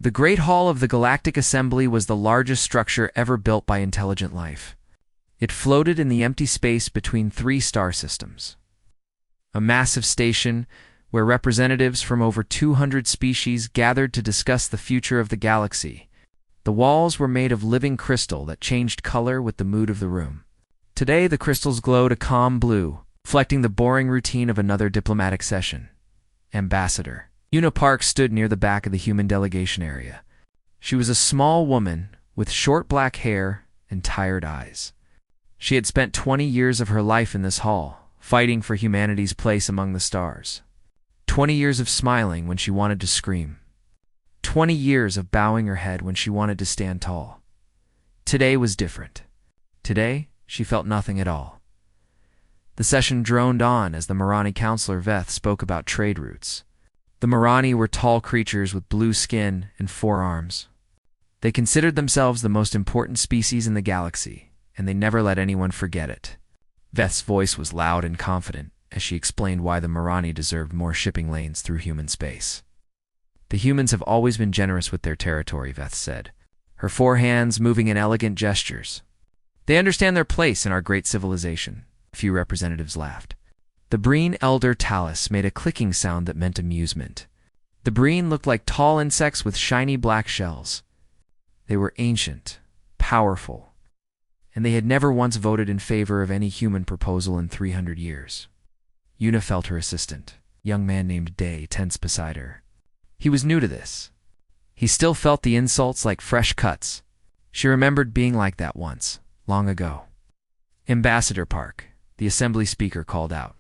The Great Hall of the Galactic Assembly was the largest structure ever built by intelligent life. It floated in the empty space between three star systems. A massive station where representatives from over 200 species gathered to discuss the future of the galaxy. The walls were made of living crystal that changed color with the mood of the room. Today, the crystals glowed a calm blue, reflecting the boring routine of another diplomatic session. Ambassador Una Park stood near the back of the human delegation area. She was a small woman with short black hair and tired eyes. She had spent 20 years of her life in this hall, fighting for humanity's place among the stars. 20 years of smiling when she wanted to scream. 20 years of bowing her head when she wanted to stand tall. Today was different. Today, she felt nothing at all. The session droned on as the Marani counselor Veth spoke about trade routes. The Marani were tall creatures with blue skin and 4 arms. They considered themselves the most important species in the galaxy, and they never let anyone forget it. Veth's voice was loud and confident as she explained why the Marani deserved more shipping lanes through human space. The humans have always been generous with their territory, Veth said, her 4 hands moving in elegant gestures. They understand their place in our great civilization. A few representatives laughed. The Breen elder Talus made a clicking sound that meant amusement. The Breen looked like tall insects with shiny black shells. They were ancient, powerful, and they had never once voted in favor of any human proposal in 300 years. Una felt her assistant, a young man named Day, tense beside her. He was new to this. He still felt the insults like fresh cuts. She remembered being like that once, long ago. Ambassador Park, the assembly speaker called out.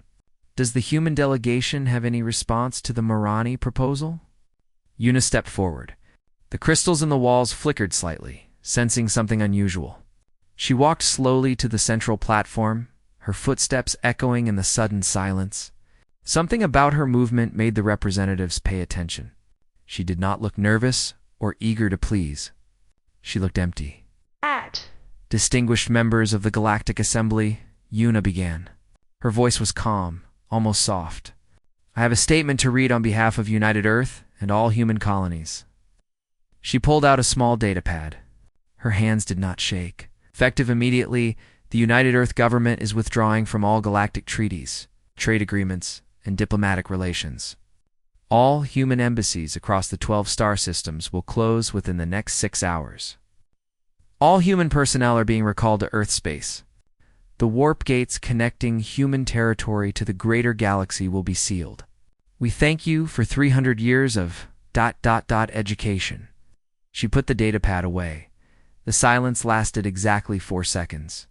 Does the human delegation have any response to the Marani proposal? Una stepped forward. The crystals in the walls flickered slightly, sensing something unusual. She walked slowly to the central platform, her footsteps echoing in the sudden silence. Something about her movement made the representatives pay attention. She did not look nervous or eager to please. She looked empty. Distinguished members of the Galactic Assembly, Una began. Her voice was calm, almost soft. I have a statement to read on behalf of United Earth and all human colonies. She pulled out a small datapad. Her hands did not shake. Effective immediately, the United Earth government is withdrawing from all galactic treaties, trade agreements, and diplomatic relations. All human embassies across the 12 star systems will close within the next 6 hours. All human personnel are being recalled to Earth space. The warp gates connecting human territory to the greater galaxy will be sealed. We thank you for 300 years of ... education. She put the datapad away. The silence lasted exactly 4 seconds.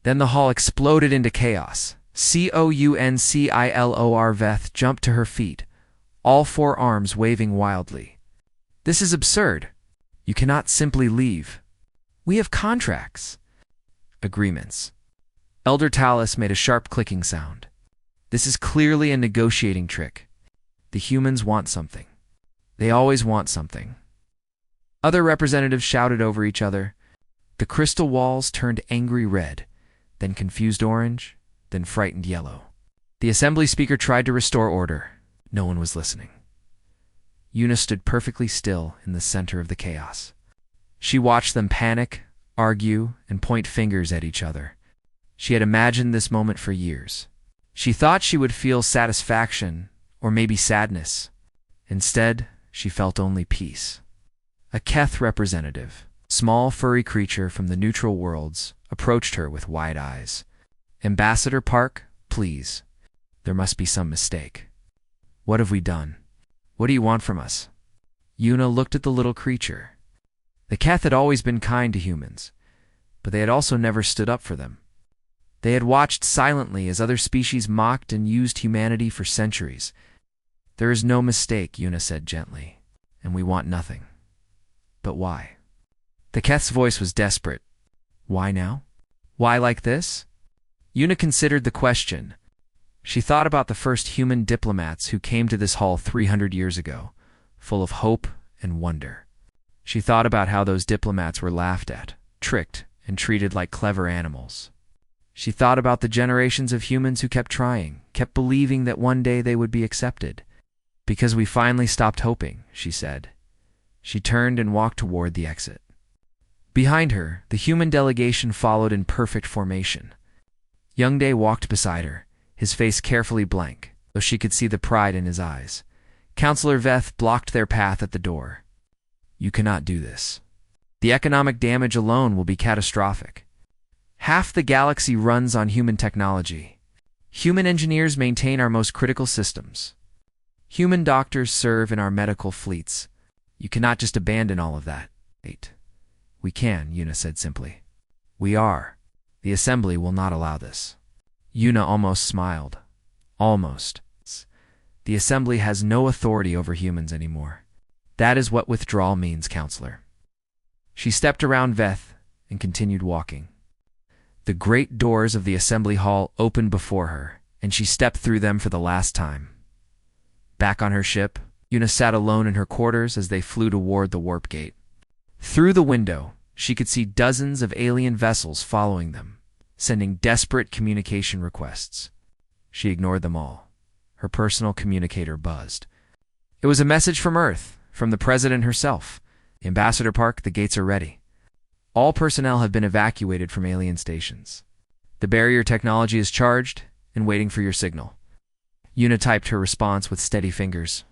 Then the hall exploded into chaos. Councilor Veth jumped to her feet, all 4 arms waving wildly. This is absurd. You cannot simply leave. We have contracts. Agreements. Elder Talus made a sharp clicking sound. This is clearly a negotiating trick. The humans want something. They always want something. Other representatives shouted over each other. The crystal walls turned angry red, then confused orange, then frightened yellow. The assembly speaker tried to restore order. No one was listening. Una stood perfectly still in the center of the chaos. She watched them panic, argue, and point fingers at each other. She had imagined this moment for years. She thought she would feel satisfaction, or maybe sadness. Instead, she felt only peace. A Keth representative, small furry creature from the neutral worlds, approached her with wide eyes. Ambassador Park, please. There must be some mistake. What have we done? What do you want from us? Una looked at the little creature. The Keth had always been kind to humans, but they had also never stood up for them. They had watched silently as other species mocked and used humanity for centuries. There is no mistake, Una said gently, and we want nothing. But why? The Keth's voice was desperate. Why now? Why like this? Una considered the question. She thought about the first human diplomats who came to this hall 300 years ago, full of hope and wonder. She thought about how those diplomats were laughed at, tricked, and treated like clever animals. She thought about the generations of humans who kept trying, kept believing that one day they would be accepted. Because we finally stopped hoping, she said. She turned and walked toward the exit. Behind her, the human delegation followed in perfect formation. Youngdae walked beside her, his face carefully blank, though she could see the pride in his eyes. Counselor Veth blocked their path at the door. You cannot do this. The economic damage alone will be catastrophic. Half the galaxy runs on human technology. Human engineers maintain our most critical systems. Human doctors serve in our medical fleets. You cannot just abandon all of that. Wait. We can, Yuna said simply. We are. The Assembly will not allow this. Yuna almost smiled. Almost. The Assembly has no authority over humans anymore. That is what withdrawal means, Counselor. She stepped around Veth and continued walking. The great doors of the Assembly Hall opened before her, and she stepped through them for the last time. Back on her ship, Yuna sat alone in her quarters as they flew toward the warp gate. Through the window, she could see dozens of alien vessels following them, sending desperate communication requests. She ignored them all. Her personal communicator buzzed. It was a message from Earth, from the President herself. Ambassador Park, the gates are ready. All personnel have been evacuated from alien stations. The barrier technology is charged and waiting for your signal. Yuna typed her response with steady fingers.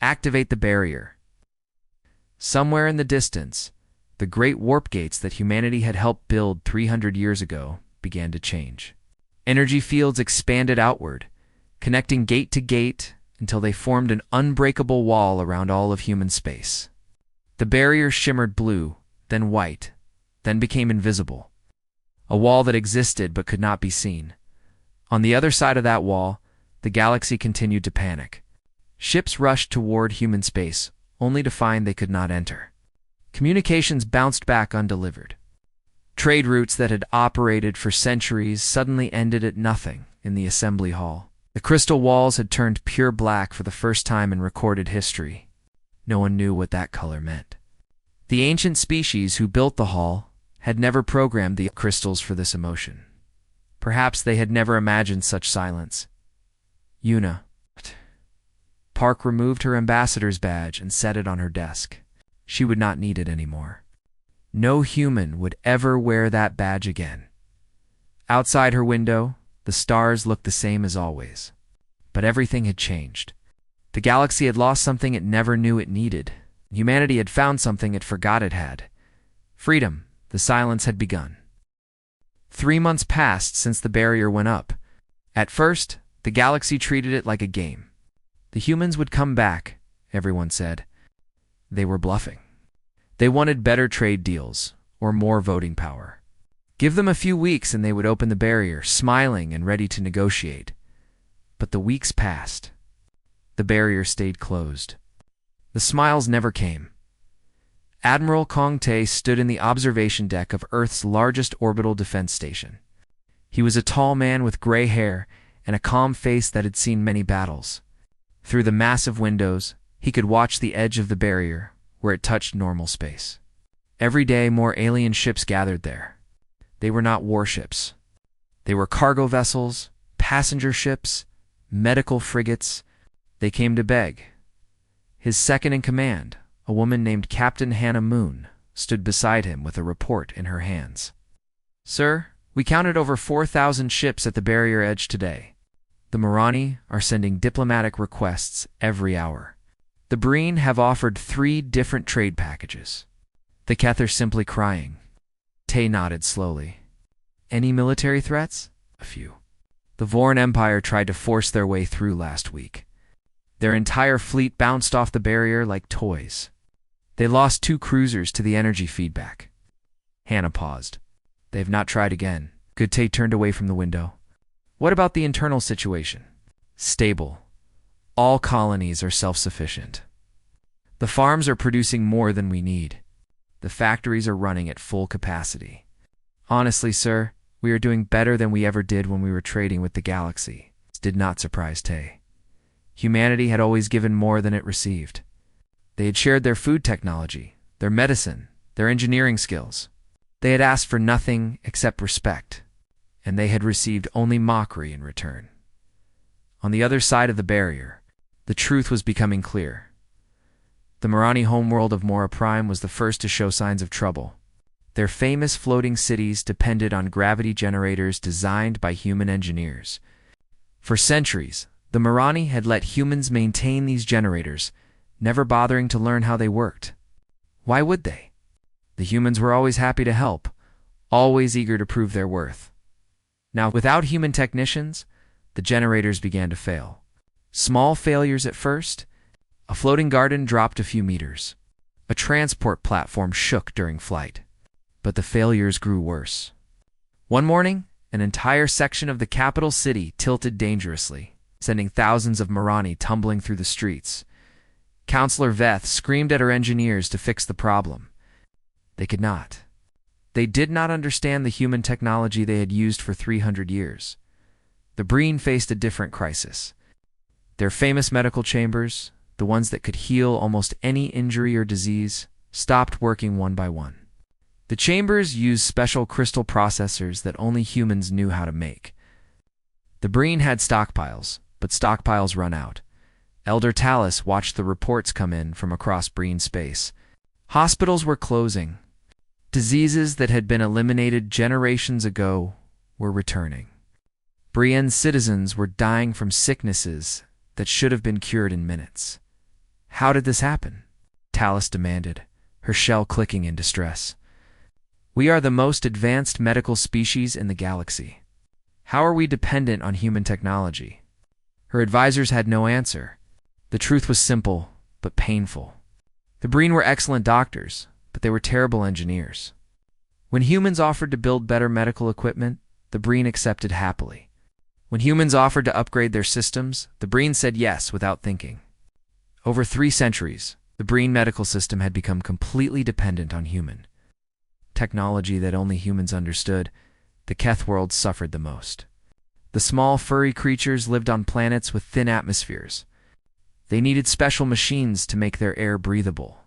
Activate the barrier. Somewhere in the distance, the great warp gates that humanity had helped build 300 years ago began to change. Energy fields expanded outward, connecting gate to gate until they formed an unbreakable wall around all of human space. The barrier shimmered blue, then white, then became invisible. A wall that existed but could not be seen. On the other side of that wall, the galaxy continued to panic. Ships rushed toward human space, only to find they could not enter. Communications bounced back undelivered. Trade routes that had operated for centuries suddenly ended at nothing in the assembly hall. The crystal walls had turned pure black for the first time in recorded history. No one knew what that color meant. The ancient species who built the hall had never programmed the crystals for this emotion. Perhaps they had never imagined such silence. Yuna. Park removed her ambassador's badge and set it on her desk. She would not need it anymore. No human would ever wear that badge again. Outside her window, the stars looked the same as always. But everything had changed. The galaxy had lost something it never knew it needed. Humanity had found something it forgot it had. Freedom. The silence had begun. 3 months passed since the barrier went up. At first, the galaxy treated it like a game. The humans would come back, everyone said. They were bluffing. They wanted better trade deals, or more voting power. Give them a few weeks and they would open the barrier, smiling and ready to negotiate. But the weeks passed. The barrier stayed closed. The smiles never came. Admiral Kong Tae stood in the observation deck of Earth's largest orbital defense station. He was a tall man with gray hair and a calm face that had seen many battles. Through the massive windows, he could watch the edge of the barrier where it touched normal space. Every day, more alien ships gathered there. They were not warships. They were cargo vessels, passenger ships, medical frigates. They came to beg. His second-in-command, a woman named Captain Hannah Moon, stood beside him with a report in her hands. Sir, we counted over 4,000 ships at the barrier edge today. The Morani are sending diplomatic requests every hour. The Breen have offered 3 different trade packages. The Keth are simply crying. Tay nodded slowly. Any military threats? A few. The Voran Empire tried to force their way through last week. Their entire fleet bounced off the barrier like toys. They lost 2 cruisers to the energy feedback. Hannah paused. They have not tried again. Tay turned away from the window. What about the internal situation? Stable. All colonies are self-sufficient. The farms are producing more than we need. The factories are running at full capacity. Honestly, sir, we are doing better than we ever did when we were trading with the galaxy. This did not surprise Tay. Humanity had always given more than it received. They had shared their food technology, their medicine, their engineering skills. They had asked for nothing except respect, and they had received only mockery in return. On the other side of the barrier, the truth was becoming clear. The Marani homeworld of Mora Prime was the first to show signs of trouble. Their famous floating cities depended on gravity generators designed by human engineers. For centuries, the Marani had let humans maintain these generators, never bothering to learn how they worked. Why would they? The humans were always happy to help, always eager to prove their worth. Now, without human technicians, the generators began to fail. Small failures at first. A floating garden dropped a few meters. A transport platform shook during flight. But the failures grew worse. One morning, an entire section of the capital city tilted dangerously, sending thousands of Marani tumbling through the streets. Counselor Veth screamed at her engineers to fix the problem. They could not. They did not understand the human technology they had used for 300 years. The Breen faced a different crisis. Their famous medical chambers, the ones that could heal almost any injury or disease, stopped working one by one. The chambers used special crystal processors that only humans knew how to make. The Breen had stockpiles, but stockpiles run out. Elder Talus watched the reports come in from across Breen space. Hospitals were closing. Diseases that had been eliminated generations ago were returning. Brienne's citizens were dying from sicknesses that should have been cured in minutes. How did this happen? Talus demanded, her shell clicking in distress. We are the most advanced medical species in the galaxy. How are we dependent on human technology? Her advisors had no answer. The truth was simple, but painful. The Breen were excellent doctors, but they were terrible engineers. When humans offered to build better medical equipment, the Breen accepted happily. When humans offered to upgrade their systems, the Breen said yes without thinking. Over 3 centuries, the Breen medical system had become completely dependent on human technology that only humans understood. The Keth world suffered the most. The small furry creatures lived on planets with thin atmospheres. They needed special machines to make their air breathable.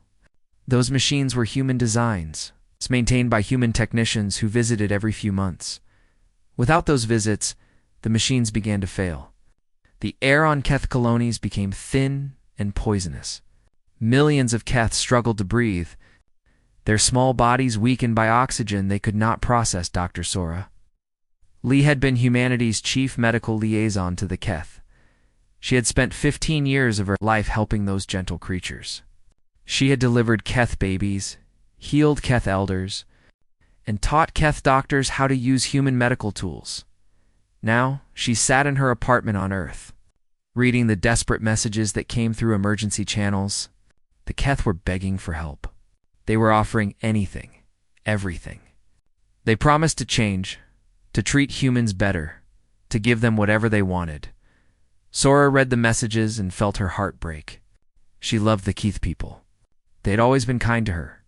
Those machines were human designs, maintained by human technicians who visited every few months. Without those visits, the machines began to fail. The air on Keth colonies became thin and poisonous. Millions of Keth struggled to breathe. Their small bodies weakened by oxygen they could not process, Dr. Sora. Lee had been humanity's chief medical liaison to the Keth. She had spent 15 years of her life helping those gentle creatures. She had delivered Keth babies, healed Keth elders, and taught Keth doctors how to use human medical tools. Now, she sat in her apartment on Earth, reading the desperate messages that came through emergency channels. The Keth were begging for help. They were offering anything, everything. They promised to change, to treat humans better, to give them whatever they wanted. Sora read the messages and felt her heart break. She loved the Keith people. They had always been kind to her.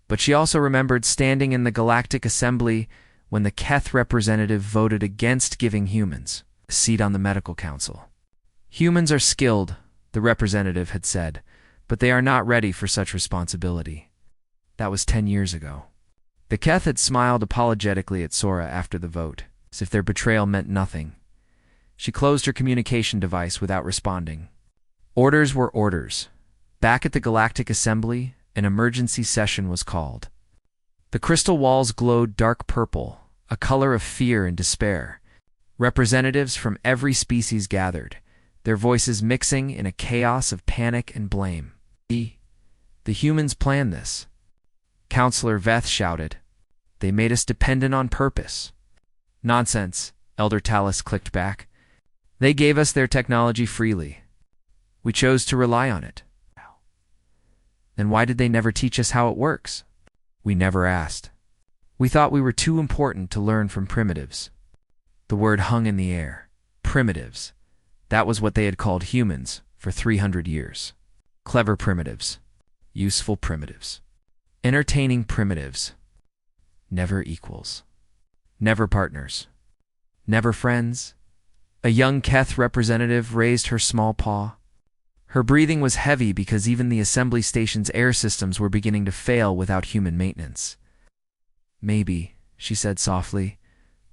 But she also remembered standing in the Galactic Assembly when the Keth representative voted against giving humans a seat on the medical council. Humans are skilled, the representative had said, but they are not ready for such responsibility. That was 10 years ago. The Keth had smiled apologetically at Sora after the vote, as if their betrayal meant nothing. She closed her communication device without responding. Orders were orders. Back at the Galactic Assembly, an emergency session was called. The crystal walls glowed dark purple, a color of fear and despair. Representatives from every species gathered, their voices mixing in a chaos of panic and blame. The humans planned this. Counselor Veth shouted. They made us dependent on purpose. Nonsense, Elder Talus clicked back. They gave us their technology freely. We chose to rely on it. Then why did they never teach us how it works? We never asked. We thought we were too important to learn from primitives. The word hung in the air. Primitives. That was what they had called humans for 300 years. Clever primitives. Useful primitives. Entertaining primitives. Never equals. Never partners. Never friends. A young Keth representative raised her small paw. Her breathing was heavy because even the assembly station's air systems were beginning to fail without human maintenance. Maybe, she said softly,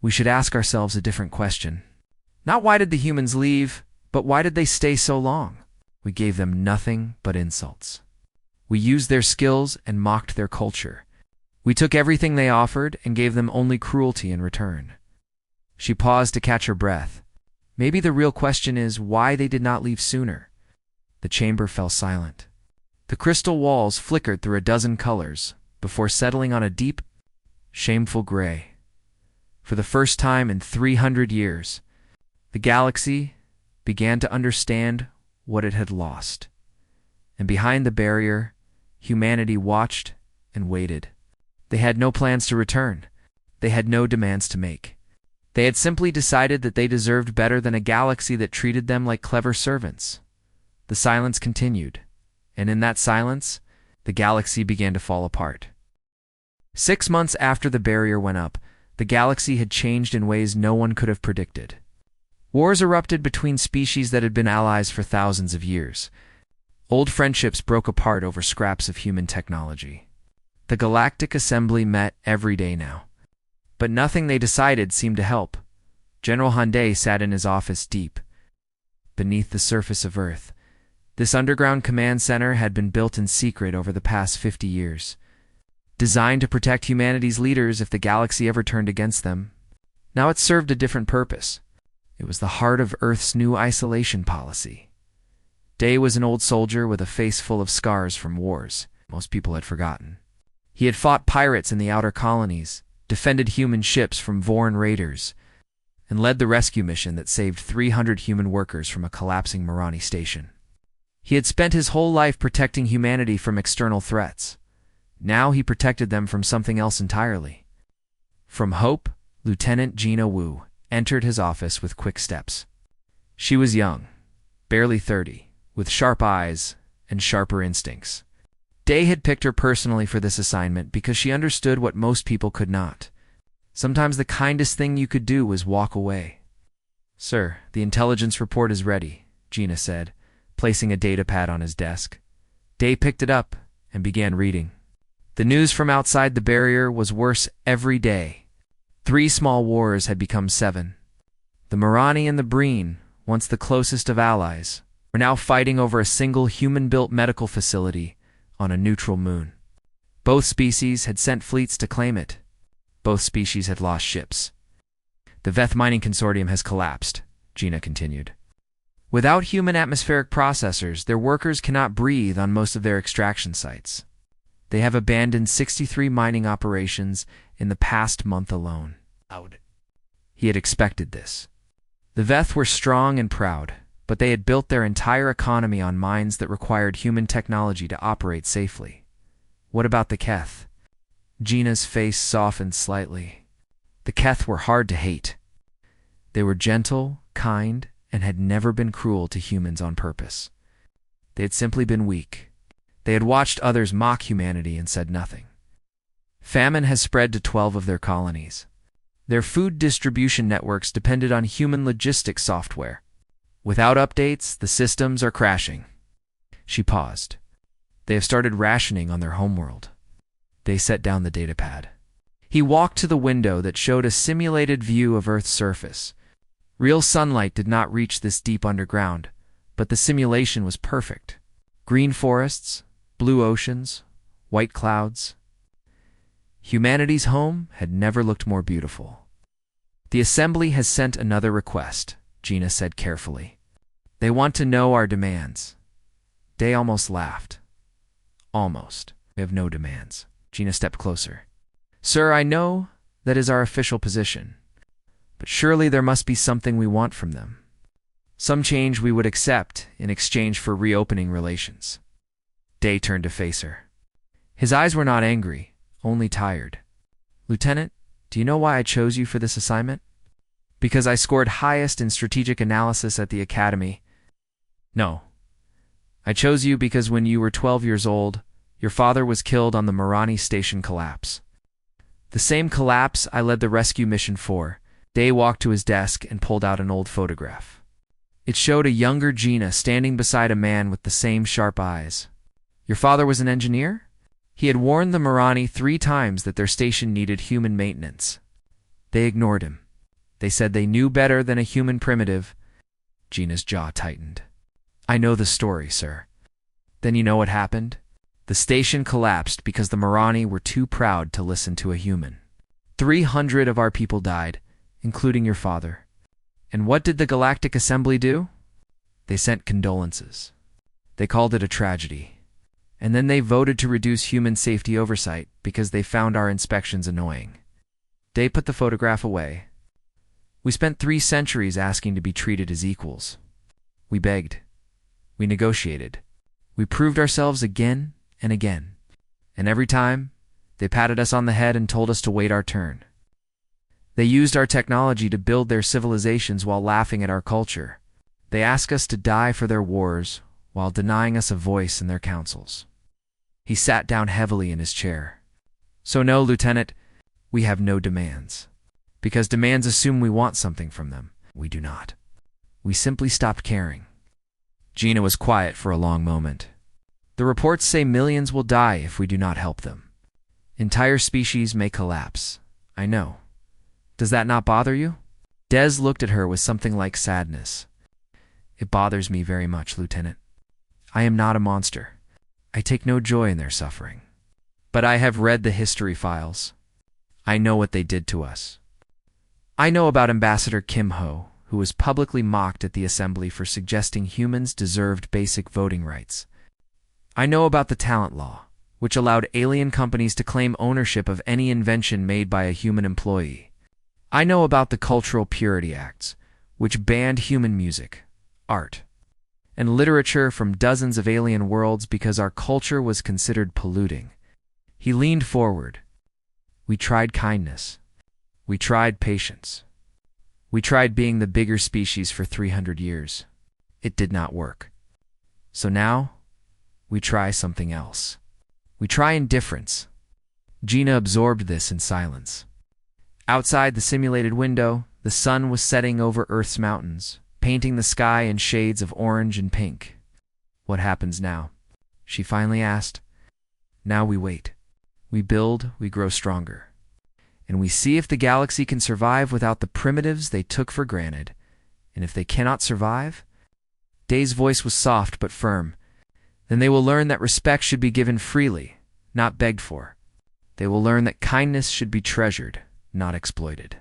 we should ask ourselves a different question. Not why did the humans leave, but why did they stay so long? We gave them nothing but insults. We used their skills and mocked their culture. We took everything they offered and gave them only cruelty in return." She paused to catch her breath. Maybe the real question is why they did not leave sooner. The chamber fell silent. The crystal walls flickered through a dozen colors before settling on a deep, shameful gray. For the first time in 300 years, the galaxy began to understand what it had lost. And behind the barrier, humanity watched and waited. They had no plans to return. They had no demands to make. They had simply decided that they deserved better than a galaxy that treated them like clever servants. The silence continued, and in that silence, the galaxy began to fall apart. 6 months after the barrier went up, the galaxy had changed in ways no one could have predicted. Wars erupted between species that had been allies for thousands of years. Old friendships broke apart over scraps of human technology. The Galactic Assembly met every day now. But nothing they decided seemed to help. General Hyundai sat in his office deep beneath the surface of Earth. This underground command center had been built in secret over the past 50 years, designed to protect humanity's leaders if the galaxy ever turned against them. Now it served a different purpose. It was the heart of Earth's new isolation policy. Day was an old soldier with a face full of scars from wars most people had forgotten. He had fought pirates in the outer colonies, defended human ships from Voran raiders, and led the rescue mission that saved 300 human workers from a collapsing Marani station. He had spent his whole life protecting humanity from external threats. Now he protected them from something else entirely. From Hope, Lieutenant Gina Wu entered his office with quick steps. She was young, barely 30, with sharp eyes and sharper instincts. Day had picked her personally for this assignment because she understood what most people could not. Sometimes the kindest thing you could do was walk away. "Sir, the intelligence report is ready," Gina said, placing a datapad on his desk. Day picked it up and began reading. The news from outside the barrier was worse every day. 3 small wars had become 7. The Marani and the Breen, once the closest of allies, were now fighting over a single human-built medical facility on a neutral moon. Both species had sent fleets to claim it. Both species had lost ships. "The Veth mining consortium has collapsed," Gina continued. "Without human atmospheric processors, their workers cannot breathe on most of their extraction sites. They have abandoned 63 mining operations in the past month alone." He had expected this. The Veth were strong and proud, but they had built their entire economy on mines that required human technology to operate safely. What about the Keth? Gina's face softened slightly. The Keth were hard to hate. They were gentle, kind, and had never been cruel to humans on purpose. They had simply been weak. They had watched others mock humanity and said nothing. Famine has spread to 12 of their colonies. Their food distribution networks depended on human logistics software. Without updates, the systems are crashing. She paused. They have started rationing on their homeworld. They set down the datapad. He walked to the window that showed a simulated view of Earth's surface. Real sunlight did not reach this deep underground, but the simulation was perfect. Green forests, blue oceans, white clouds. Humanity's home had never looked more beautiful. "The Assembly has sent another request," Gina said carefully. "They want to know our demands." Day almost laughed. "Almost. We have no demands." Gina stepped closer. "Sir, I know that is our official position, but surely there must be something we want from them. Some change we would accept in exchange for reopening relations." Day turned to face her. His eyes were not angry, only tired. "Lieutenant, do you know why I chose you for this assignment?" "Because I scored highest in strategic analysis at the Academy." "No. I chose you because when you were 12 years old, your father was killed on the Marani station collapse. The same collapse I led the rescue mission for." Day walked to his desk and pulled out an old photograph. It showed a younger Gina standing beside a man with the same sharp eyes. "Your father was an engineer?" He had warned the Marani 3 times that their station needed human maintenance. They ignored him. They said they knew better than a human primitive. Gina's jaw tightened. "I know the story, sir." "Then you know what happened?" The station collapsed because the Marani were too proud to listen to a human. 300 of our people died, including your father. And what did the Galactic Assembly do? They sent condolences. They called it a tragedy. And then they voted to reduce human safety oversight because they found our inspections annoying. They put the photograph away. We spent 3 centuries asking to be treated as equals. We begged. We negotiated. We proved ourselves again and again. And every time, they patted us on the head and told us to wait our turn. They used our technology to build their civilizations while laughing at our culture. They asked us to die for their wars while denying us a voice in their councils. He sat down heavily in his chair. So no, Lieutenant, we have no demands. Because demands assume we want something from them. We do not. We simply stopped caring. Gina was quiet for a long moment. The reports say millions will die if we do not help them. Entire species may collapse. I know. Does that not bother you? Des looked at her with something like sadness. It bothers me very much, Lieutenant. I am not a monster. I take no joy in their suffering. But I have read the history files. I know what they did to us. I know about Ambassador Kim Ho, who was publicly mocked at the assembly for suggesting humans deserved basic voting rights. I know about the talent law, which allowed alien companies to claim ownership of any invention made by a human employee. I know about the Cultural Purity Acts, which banned human music, art, and literature from dozens of alien worlds because our culture was considered polluting. He leaned forward. We tried kindness. We tried patience. We tried being the bigger species for 300 years. It did not work. So now, we try something else. We try indifference. Gina absorbed this in silence. Outside the simulated window, the sun was setting over Earth's mountains, painting the sky in shades of orange and pink. What happens now? She finally asked. Now we wait. We build, we grow stronger. And we see if the galaxy can survive without the primitives they took for granted. And if they cannot survive? Day's voice was soft but firm. Then they will learn that respect should be given freely, not begged for. They will learn that kindness should be treasured, not exploited.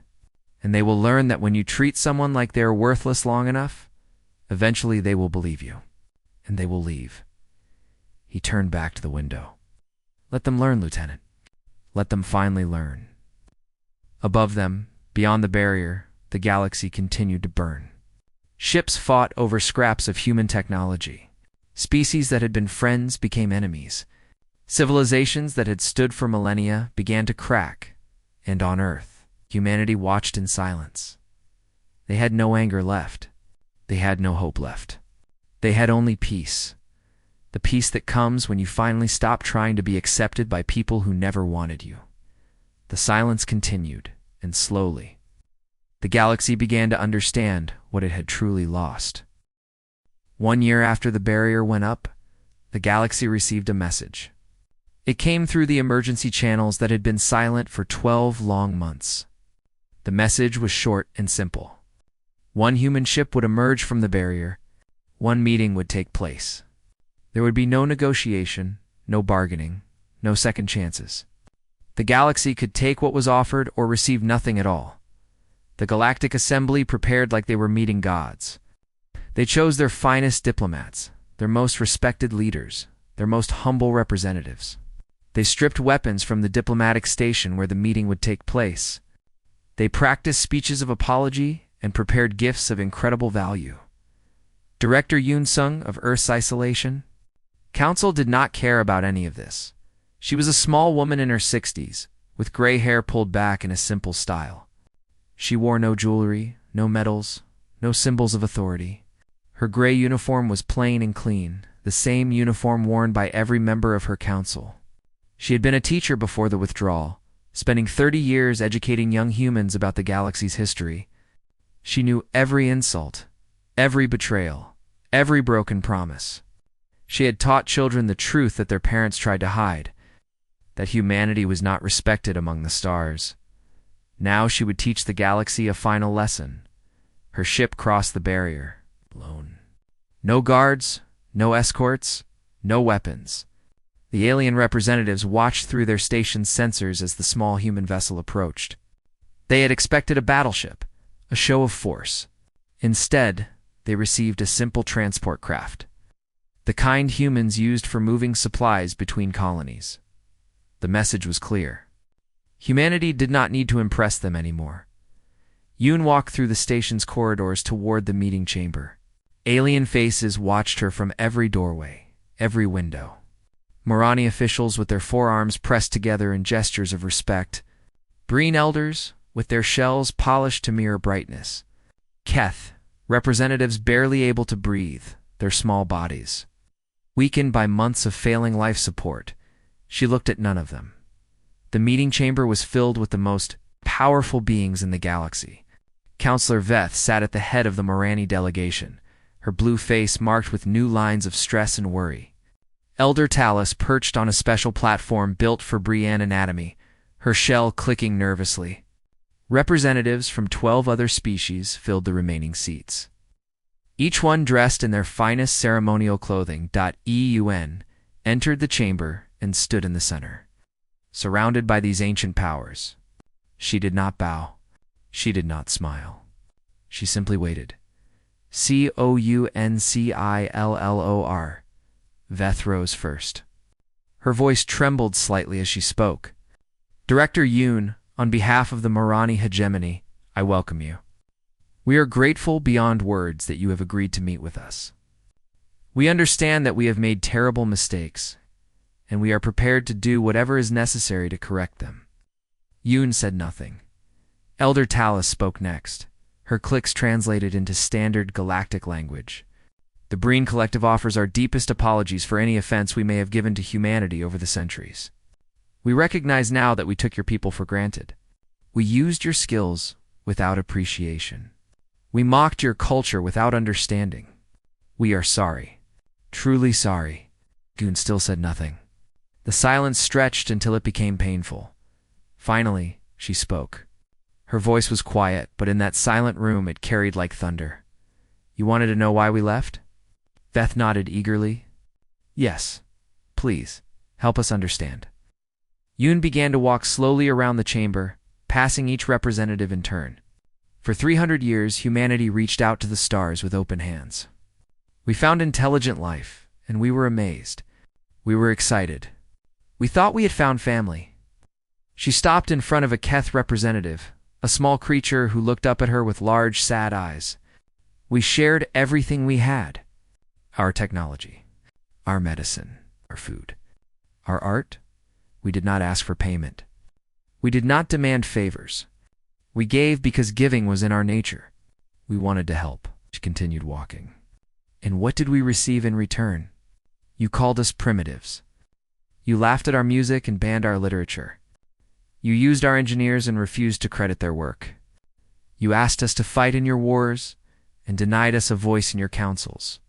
And they will learn that when you treat someone like they are worthless long enough, eventually they will believe you, and they will leave. He turned back to the window. Let them learn, Lieutenant. Let them finally learn. Above them, beyond the barrier, the galaxy continued to burn. Ships fought over scraps of human technology. Species that had been friends became enemies. Civilizations that had stood for millennia began to crack, and on Earth, humanity watched in silence. They had no anger left. They had no hope left. They had only peace. The peace that comes when you finally stop trying to be accepted by people who never wanted you. The silence continued, and slowly, the galaxy began to understand what it had truly lost. 1 year after the barrier went up, the galaxy received a message. It came through the emergency channels that had been silent for 12 long months. The message was short and simple. 1 human ship would emerge from the barrier. 1 meeting would take place. There would be no negotiation, no bargaining, no second chances. The galaxy could take what was offered or receive nothing at all. The Galactic Assembly prepared like they were meeting gods. They chose their finest diplomats, their most respected leaders, their most humble representatives. They stripped weapons from the diplomatic station where the meeting would take place. They practiced speeches of apology and prepared gifts of incredible value. Director Yoon Sung of Earth's Isolation? Council did not care about any of this. She was a small woman in her 60s, with gray hair pulled back in a simple style. She wore no jewelry, no medals, no symbols of authority. Her gray uniform was plain and clean, the same uniform worn by every member of her council. She had been a teacher before the withdrawal, spending 30 years educating young humans about the galaxy's history. She knew every insult, every betrayal, every broken promise. She had taught children the truth that their parents tried to hide, that humanity was not respected among the stars. Now she would teach the galaxy a final lesson. Her ship crossed the barrier, alone. No guards, no escorts, no weapons. The alien representatives watched through their station's sensors as the small human vessel approached. They had expected a battleship, a show of force. Instead, they received a simple transport craft, the kind humans used for moving supplies between colonies. The message was clear. Humanity did not need to impress them anymore. Yoon walked through the station's corridors toward the meeting chamber. Alien faces watched her from every doorway, every window. Morani officials with their forearms pressed together in gestures of respect. Breen elders, with their shells polished to mirror brightness. Keth, representatives barely able to breathe, their small bodies weakened by months of failing life support. She looked at none of them. The meeting chamber was filled with the most powerful beings in the galaxy. Counselor Veth sat at the head of the Morani delegation, her blue face marked with new lines of stress and worry. Elder Talus perched on a special platform built for Brienne anatomy, her shell clicking nervously. Representatives from 12 other species filled the remaining seats, each one dressed in their finest ceremonial clothing. Eun entered the chamber and stood in the center, surrounded by these ancient powers. She did not bow. She did not smile. She simply waited. Councillor. Veth rose first. Her voice trembled slightly as she spoke. Director Yoon, on behalf of the Morani hegemony, I welcome you. We are grateful beyond words that you have agreed to meet with us. We understand that we have made terrible mistakes, and we are prepared to do whatever is necessary to correct them. Yoon said nothing. Elder Talus spoke next. Her clicks translated into standard galactic language. The Breen Collective offers our deepest apologies for any offense we may have given to humanity over the centuries. We recognize now that we took your people for granted. We used your skills without appreciation. We mocked your culture without understanding. We are sorry. Truly sorry. Goon still said nothing. The silence stretched until it became painful. Finally, she spoke. Her voice was quiet, but in that silent room it carried like thunder. You wanted to know why we left? Veth nodded eagerly. Yes. Please, help us understand. Yoon began to walk slowly around the chamber, passing each representative in turn. For 300 years, humanity reached out to the stars with open hands. We found intelligent life, and we were amazed. We were excited. We thought we had found family. She stopped in front of a Keth representative, a small creature who looked up at her with large, sad eyes. We shared everything we had. Our technology, our medicine, our food, our art. We did not ask for payment. We did not demand favors. We gave because giving was in our nature. We wanted to help. She continued walking. And what did we receive in return? You called us primitives. You laughed at our music and banned our literature. You used our engineers and refused to credit their work. You asked us to fight in your wars and denied us a voice in your councils.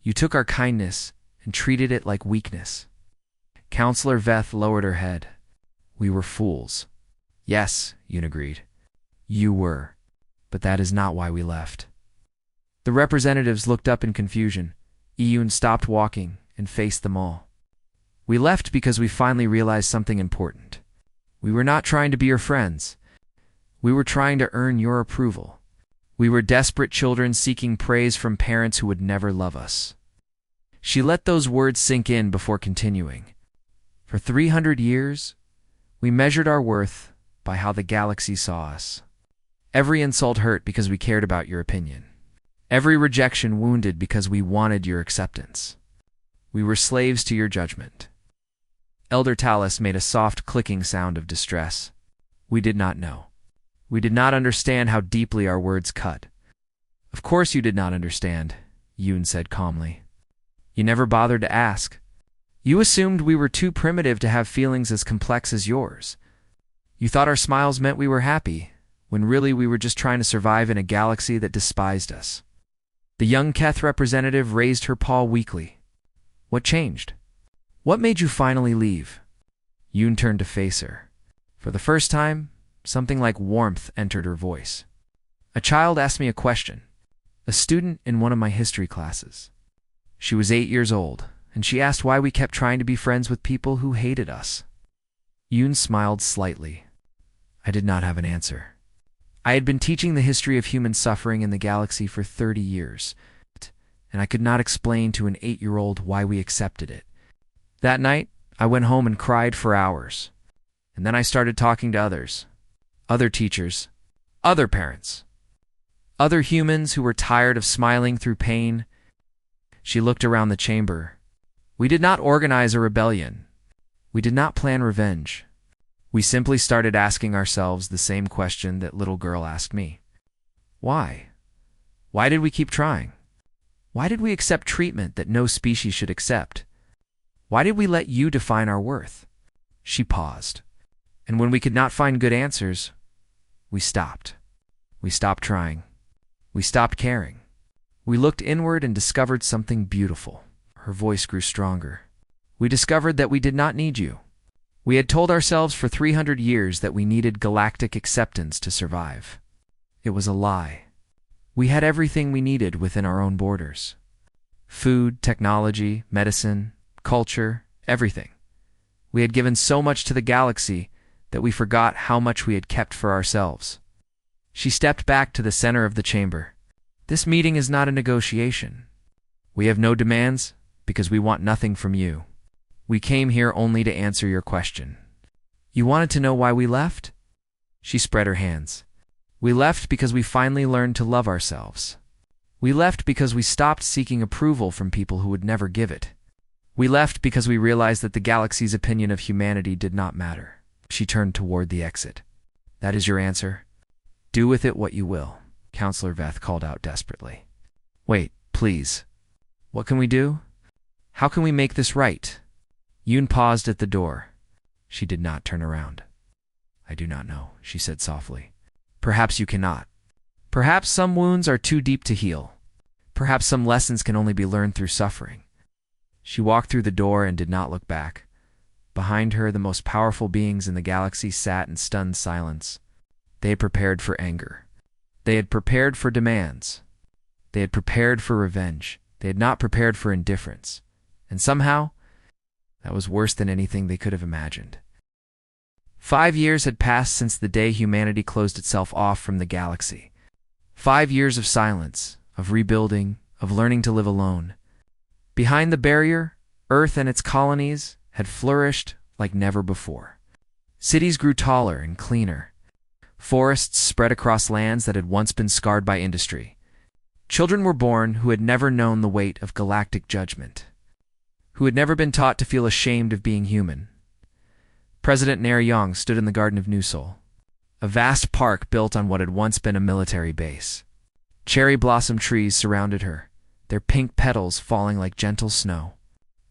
You took our kindness and treated it like weakness. Counselor Veth lowered her head. We were fools. Yes, Yoon agreed. You were. But that is not why we left. The representatives looked up in confusion. Yoon stopped walking and faced them all. We left because we finally realized something important. We were not trying to be your friends. We were trying to earn your approval. We were desperate children seeking praise from parents who would never love us. She let those words sink in before continuing. For 300 years, we measured our worth by how the galaxy saw us. Every insult hurt because we cared about your opinion. Every rejection wounded because we wanted your acceptance. We were slaves to your judgment. Elder Talus made a soft clicking sound of distress. We did not know. We did not understand how deeply our words cut. Of course you did not understand, Yoon said calmly. You never bothered to ask. You assumed we were too primitive to have feelings as complex as yours. You thought our smiles meant we were happy, when really we were just trying to survive in a galaxy that despised us. The young Keth representative raised her paw weakly. What changed? What made you finally leave? Yoon turned to face her. For the first time, something like warmth entered her voice. A child asked me a question. A student in one of my history classes. She was 8 years old, and she asked why we kept trying to be friends with people who hated us. Yoon smiled slightly. I did not have an answer. I had been teaching the history of human suffering in the galaxy for 30 years, and I could not explain to an 8-year-old why we accepted it. That night, I went home and cried for hours. And then I started talking to others. Other teachers. Other parents. Other humans who were tired of smiling through pain. She looked around the chamber. We did not organize a rebellion. We did not plan revenge. We simply started asking ourselves the same question that little girl asked me. Why? Why did we keep trying? Why did we accept treatment that no species should accept? Why did we let you define our worth? She paused. And when we could not find good answers, we stopped. We stopped trying. We stopped caring. We looked inward and discovered something beautiful. Her voice grew stronger. We discovered that we did not need you. We had told ourselves for 300 years that we needed galactic acceptance to survive. It was a lie. We had everything we needed within our own borders. Food, technology, medicine, culture, everything. We had given so much to the galaxy that we forgot how much we had kept for ourselves. She stepped back to the center of the chamber. This meeting is not a negotiation. We have no demands because we want nothing from you. We came here only to answer your question. You wanted to know why we left? She spread her hands. We left because we finally learned to love ourselves. We left because we stopped seeking approval from people who would never give it. We left because we realized that the galaxy's opinion of humanity did not matter. She turned toward the exit. That is your answer? Do with it what you will, Counselor Veth called out desperately. Wait, please. What can we do? How can we make this right? Yoon paused at the door. She did not turn around. I do not know, she said softly. Perhaps you cannot. Perhaps some wounds are too deep to heal. Perhaps some lessons can only be learned through suffering. She walked through the door and did not look back. Behind her, the most powerful beings in the galaxy sat in stunned silence. They had prepared for anger. They had prepared for demands. They had prepared for revenge. They had not prepared for indifference. And somehow, that was worse than anything they could have imagined. 5 years had passed since the day humanity closed itself off from the galaxy. 5 years of silence, of rebuilding, of learning to live alone. Behind the barrier, Earth and its colonies had flourished like never before. Cities grew taller and cleaner. Forests spread across lands that had once been scarred by industry. Children were born who had never known the weight of galactic judgment, who had never been taught to feel ashamed of being human. President Narration stood in the Garden of New Sol, a vast park built on what had once been a military base. Cherry blossom trees surrounded her, their pink petals falling like gentle snow.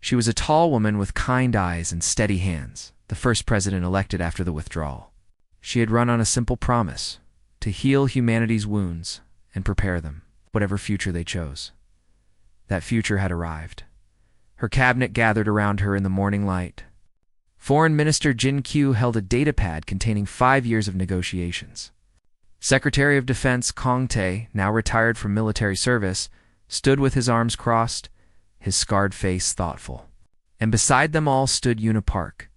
She was a tall woman with kind eyes and steady hands, the first president elected after the withdrawal. She had run on a simple promise, to heal humanity's wounds and prepare them, whatever future they chose. That future had arrived. Her cabinet gathered around her in the morning light. Foreign Minister Jin Q held a datapad containing 5 years of negotiations. Secretary of Defense Kong Tae, now retired from military service, stood with his arms crossed, his scarred face thoughtful. And beside them all stood Una Park,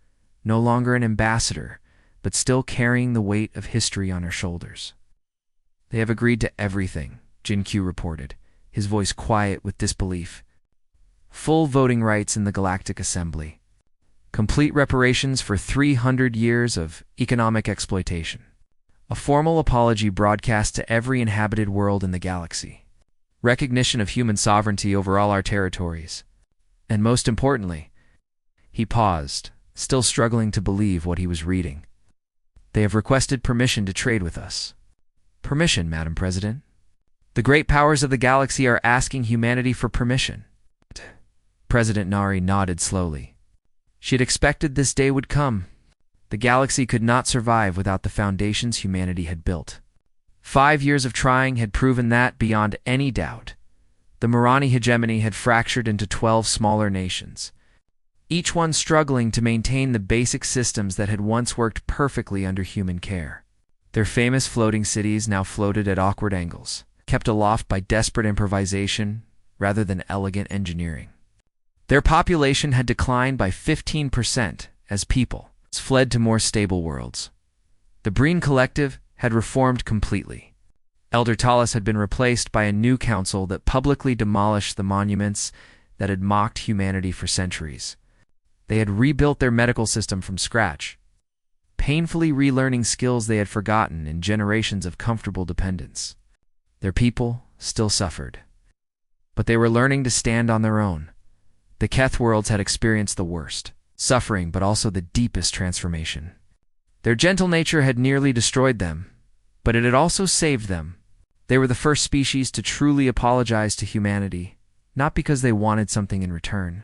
no longer an ambassador, but still carrying the weight of history on her shoulders. They have agreed to everything, Jin Q reported, his voice quiet with disbelief. Full voting rights in the Galactic Assembly. Complete reparations for 300 years of economic exploitation. A formal apology broadcast to every inhabited world in the galaxy. Recognition of human sovereignty over all our territories. And most importantly, he paused, still struggling to believe what he was reading. They have requested permission to trade with us. Permission, Madam President. The great powers of the galaxy are asking humanity for permission. President Nari nodded slowly. She had expected this day would come. The galaxy could not survive without the foundations humanity had built. 5 years of trying had proven that, beyond any doubt, the Marani hegemony had fractured into 12 smaller nations, each one struggling to maintain the basic systems that had once worked perfectly under human care. Their famous floating cities now floated at awkward angles, kept aloft by desperate improvisation rather than elegant engineering. Their population had declined by 15% as people fled to more stable worlds. The Breen Collective had reformed completely. Elder Talis had been replaced by a new council that publicly demolished the monuments that had mocked humanity for centuries. They had rebuilt their medical system from scratch, painfully relearning skills they had forgotten in generations of comfortable dependence. Their people still suffered, but they were learning to stand on their own. The Keth worlds had experienced the worst suffering, but also the deepest transformation. Their gentle nature had nearly destroyed them, but it had also saved them. They were the first species to truly apologize to humanity, not because they wanted something in return,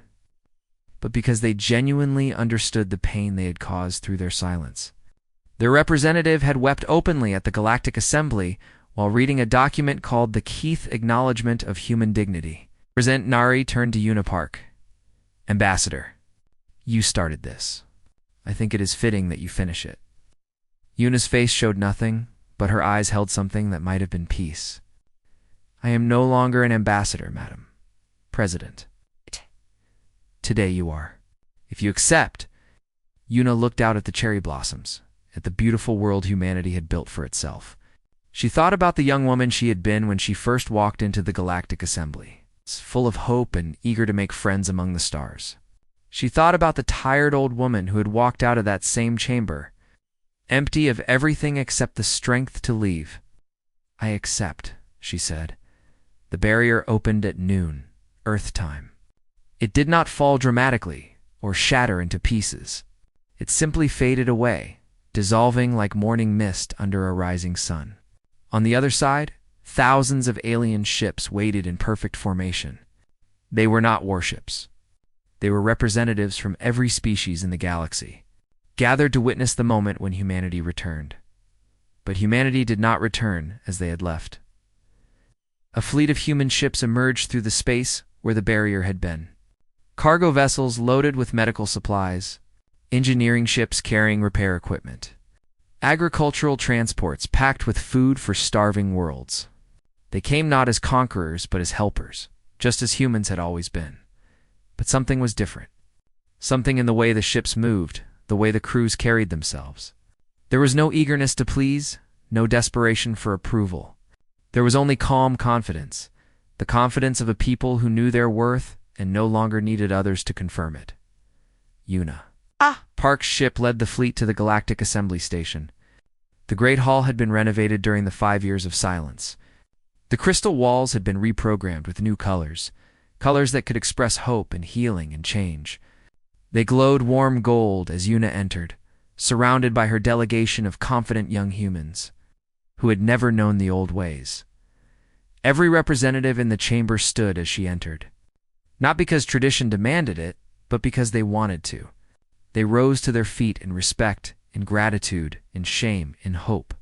but because they genuinely understood the pain they had caused through their silence. Their representative had wept openly at the Galactic Assembly while reading a document called the Keith Acknowledgement of Human Dignity. Present Nari turned to Unipark. Ambassador, you started this. I think it is fitting that you finish it. Yuna's face showed nothing, but her eyes held something that might have been peace. I am no longer an ambassador, madam. President. Today you are. If you accept. Yuna looked out at the cherry blossoms, at the beautiful world humanity had built for itself. She thought about the young woman she had been when she first walked into the Galactic Assembly, full of hope and eager to make friends among the stars. She thought about the tired old woman who had walked out of that same chamber, empty of everything except the strength to leave. I accept, she said. The barrier opened at noon, Earth time. It did not fall dramatically or shatter into pieces. It simply faded away, dissolving like morning mist under a rising sun. On the other side, thousands of alien ships waited in perfect formation. They were not warships. They were representatives from every species in the galaxy, gathered to witness the moment when humanity returned. But humanity did not return as they had left. A fleet of human ships emerged through the space where the barrier had been. Cargo vessels loaded with medical supplies, engineering ships carrying repair equipment, agricultural transports packed with food for starving worlds. They came not as conquerors but as helpers, just as humans had always been. But something was different. Something in the way the ships moved, the way the crews carried themselves. There was no eagerness to please, no desperation for approval. There was only calm confidence, the confidence of a people who knew their worth and no longer needed others to confirm it. Yuna. Park's ship led the fleet to the Galactic Assembly Station. The Great Hall had been renovated during the 5 years of silence. The crystal walls had been reprogrammed with new colors, colors that could express hope and healing and change. They glowed warm gold as Yuna entered, surrounded by her delegation of confident young humans, who had never known the old ways. Every representative in the chamber stood as she entered, not because tradition demanded it, but because they wanted to. They rose to their feet in respect, in gratitude, in shame, in hope.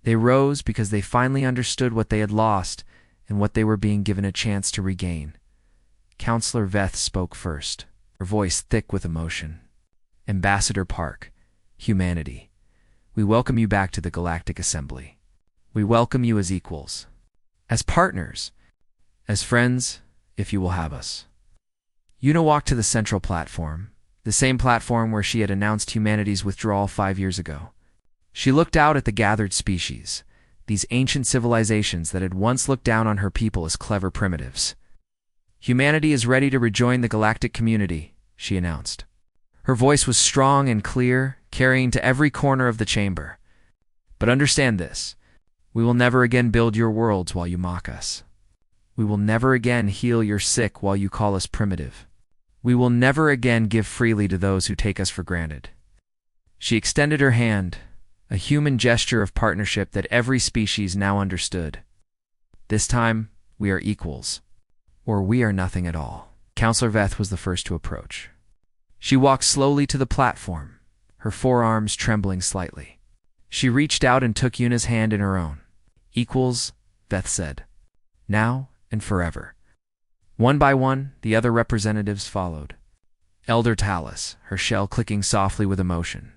They rose because they finally understood what they had lost and what they were being given a chance to regain. Counselor Veth spoke first, her voice thick with emotion. Ambassador Park, humanity, we welcome you back to the Galactic Assembly. We welcome you as equals, as partners, as friends, if you will have us. Yuna walked to the central platform, the same platform where she had announced humanity's withdrawal 5 years ago. She looked out at the gathered species, these ancient civilizations that had once looked down on her people as clever primitives. Humanity is ready to rejoin the galactic community, she announced. Her voice was strong and clear, carrying to every corner of the chamber. But understand this, we will never again build your worlds while you mock us. We will never again heal your sick while you call us primitive. We will never again give freely to those who take us for granted. She extended her hand, a human gesture of partnership that every species now understood. This time, we are equals, or we are nothing at all. Counselor Veth was the first to approach. She walked slowly to the platform, her forearms trembling slightly. She reached out and took Yuna's hand in her own. Equals, Veth said. Now and forever. One by one, the other representatives followed. Elder Talis, her shell clicking softly with emotion.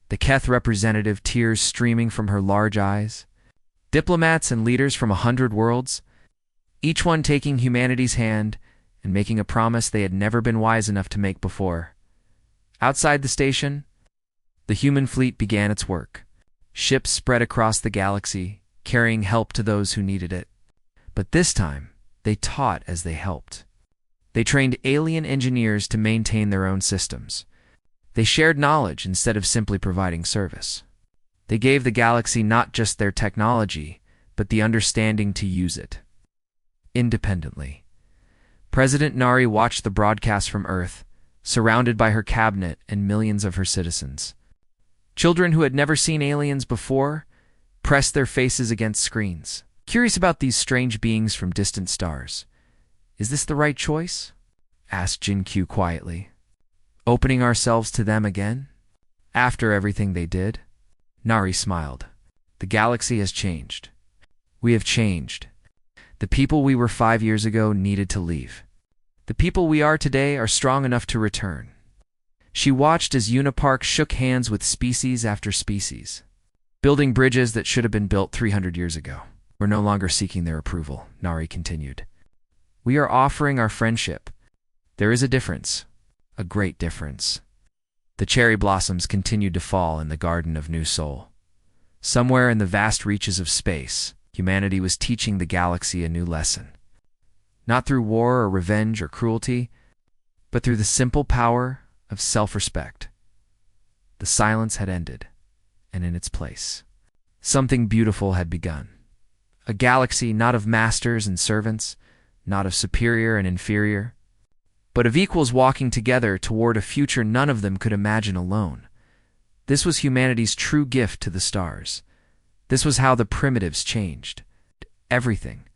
The Keth representative, tears streaming from her large eyes. Diplomats and leaders from 100 worlds, each one taking humanity's hand and making a promise they had never been wise enough to make before. Outside the station, the human fleet began its work. Ships spread across the galaxy, carrying help to those who needed it. But this time, they taught as they helped. They trained alien engineers to maintain their own systems. They shared knowledge instead of simply providing service. They gave the galaxy not just their technology, but the understanding to use it. Independently. President Nari watched the broadcast from Earth, surrounded by her cabinet and millions of her citizens. Children who had never seen aliens before pressed their faces against screens, curious about these strange beings from distant stars. "Is this the right choice?" asked Jin-Q quietly. "Opening ourselves to them again? After everything they did?" Nari smiled. "The galaxy has changed. We have changed. The people we were 5 years ago needed to leave. The people we are today are strong enough to return." She watched as Unipark shook hands with species after species, building bridges that should have been built 300 years ago. "We're no longer seeking their approval," Nari continued. "We are offering our friendship. There is a difference, a great difference." The cherry blossoms continued to fall in the Garden of New Soul. Somewhere in the vast reaches of space, humanity was teaching the galaxy a new lesson. Not through war or revenge or cruelty, but through the simple power of self-respect. The silence had ended, and in its place, something beautiful had begun. A galaxy not of masters and servants, not of superior and inferior, but of equals walking together toward a future none of them could imagine alone. This was humanity's true gift to the stars. This was how the primitives changed everything.